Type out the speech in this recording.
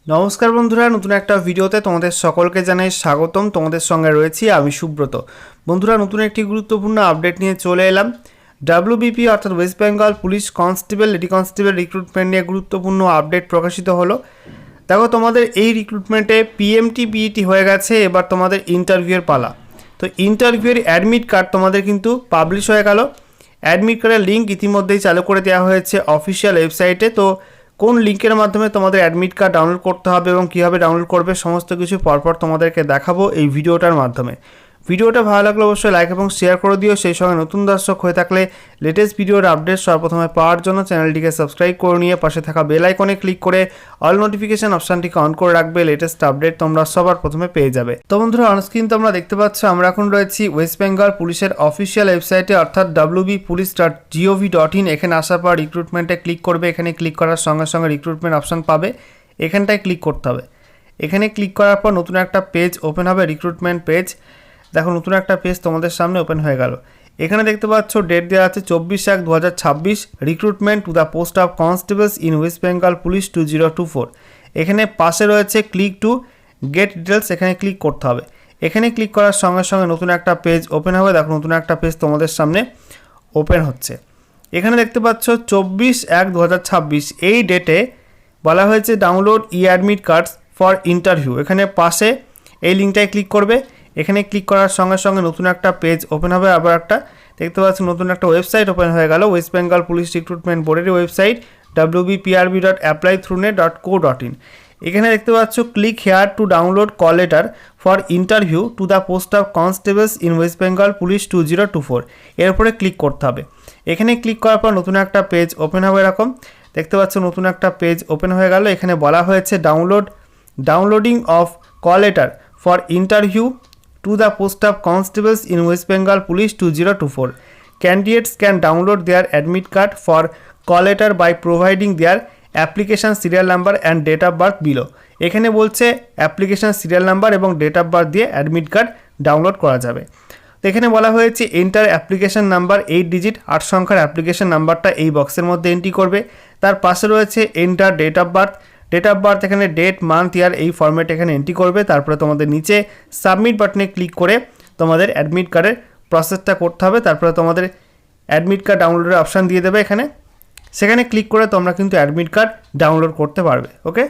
নমস্কার বন্ধুরা, নতুন একটা ভিডিওতে তোমাদের সকলকে জানাই স্বাগতম। তোমাদের সঙ্গে রয়েছি আমি সুব্রত। বন্ধুরা, নতুন একটি গুরুত্বপূর্ণ আপডেট নিয়ে চলে এলাম। ডাব্লিউবিপি অর্থাৎ West Bengal police constable, lady constable recruitment নিয়ে গুরুত্বপূর্ণ আপডেট প্রকাশিত হলো। দেখো, তোমাদের এই রিক্রুটমেন্টে পিএমটি বিইটি হয়ে গেছে, এবার তোমাদের ইন্টারভিউয়ের পালা। তো ইন্টারভিউয়ের অ্যাডমিট কার্ড তোমাদের কিন্তু পাবলিশ হয়ে গেল। অ্যাডমিট কার্ডের লিঙ্ক ইতিমধ্যেই চালু করে দেওয়া হয়েছে অফিসিয়াল ওয়েবসাইটে। তো কোন লিঙ্কের মাধ্যমে তোমাদের অ্যাডমিট কার্ড ডাউনলোড করতে হবে এবং কীভাবে ডাউনলোড করবে সমস্ত কিছু পরপর তোমাদেরকে দেখাবো এই ভিডিওটার মাধ্যমে। ভিডিওটা ভালো লাগলে অবশ্যই লাইক এবং শেয়ার করে দিও। সেই সঙ্গে নতুন দর্শক হয়ে থাকলে লেটেস্ট ভিডিওর আপডেট সর্বপ্রথমে পাওয়ার জন্য চ্যানেলটিকে সাবস্ক্রাইব করে নিয়ে পাশে থাকা বেল আইকনে ক্লিক করে অল নোটিফিকেশন অপশানটিকে অন করে রাখবে। লেটেস্ট আপডেট তোমরা সবার প্রথমে পেয়ে যাবে। তো বন্ধুরা, অনস্ক্রিন তোমরা দেখতে পাচ্ছ আমরা এখন রয়েছি ওয়েস্ট বেঙ্গল পুলিশের অফিসিয়াল ওয়েবসাইটে অর্থাৎ wbpolice.gov.in। এখানে আসার পর রিক্রুটমেন্টে ক্লিক করবে। এখানে ক্লিক করার সঙ্গে সঙ্গে রিক্রুটমেন্ট অপশান পাবে, এখানটায় ক্লিক করতে হবে। এখানে ক্লিক করার পর নতুন একটা পেজ ওপেন হবে, রিক্রুটমেন্ট পেজ। দেখো, নতুন একটা পেজ তোমাদের সামনে ওপেন হয়ে গেল। এখানে দেখতে পাচ্ছ ডেট দেওয়া আছে 24/1/2026, recruitment to the post of constables in West Bengal police 2024। এখানে পাশে রয়েছে ক্লিক টু গেট ডিটেলস, এখানে ক্লিক করতে হবে। এখানে ক্লিক করার সঙ্গে সঙ্গে নতুন একটা পেজ ওপেন হবে। দেখো, নতুন একটা পেজ তোমাদের সামনে ওপেন হচ্ছে। এখানে দেখতে পাচ্ছ 24/1/2026 এই ডেটে বলা হয়েছে download admit cards for interview. এখানে পাশে এই লিঙ্কটায় ক্লিক করবে। এখানে ক্লিক করার সঙ্গে সঙ্গে নতুন একটা পেজ ওপেন হবে। আবার একটা দেখতে পাচ্ছি নতুন একটা ওয়েবসাইট ওপেন হয়ে গেল, ওয়েস্ট বেঙ্গল পুলিশ রিক্রুটমেন্ট বোর্ডের ওয়েবসাইট wbprb.applythrough.co.in। এখানে দেখতে পাচ্ছ click here to download call letter for interview to the post of constables in West Bengal police 2024। এর উপরে ক্লিক করতে হবে। এখানে ক্লিক করার পর নতুন একটা পেজ ওপেন হবে। এরকম দেখতে পাচ্ছ নতুন একটা পেজ ওপেন হয়ে গেল। এখানে বলা হয়েছে downloading of call letter for interview to the post of constables in West Bengal Police 2024. Candidates can download their admit card for call letter by providing their application serial number and date of birth below. এখানে বলছে application serial number এবং date of birth দিয়ে admit card download করা যাবে। তো এখানে বলা হয়েছে এন্টার অ্যাপ্লিকেশন নাম্বার 8 ডিজিট 8 সংখ্যার অ্যাপ্লিকেশন নাম্বারটা এই বক্সের মধ্যে এন্ট্রি করবে। তার পাশে রয়েছে enter date of birth. Date of birth এখানে ডেট, মান্থ, ইয়ার এই ফরম্যাট এখানে এন্ট্রি করবে। তারপরে তোমাদের নিচে সাবমিট বাটনে ক্লিক করে তোমাদের অ্যাডমিট কার্ডের প্রসেসটা করতে হবে। তারপরে তোমাদের অ্যাডমিট কার্ড ডাউনলোডের অপশান দিয়ে দেবে এখানে, সেখানে ক্লিক করে তোমরা কিন্তু অ্যাডমিট কার্ড ডাউনলোড করতে পারবে। ওকে।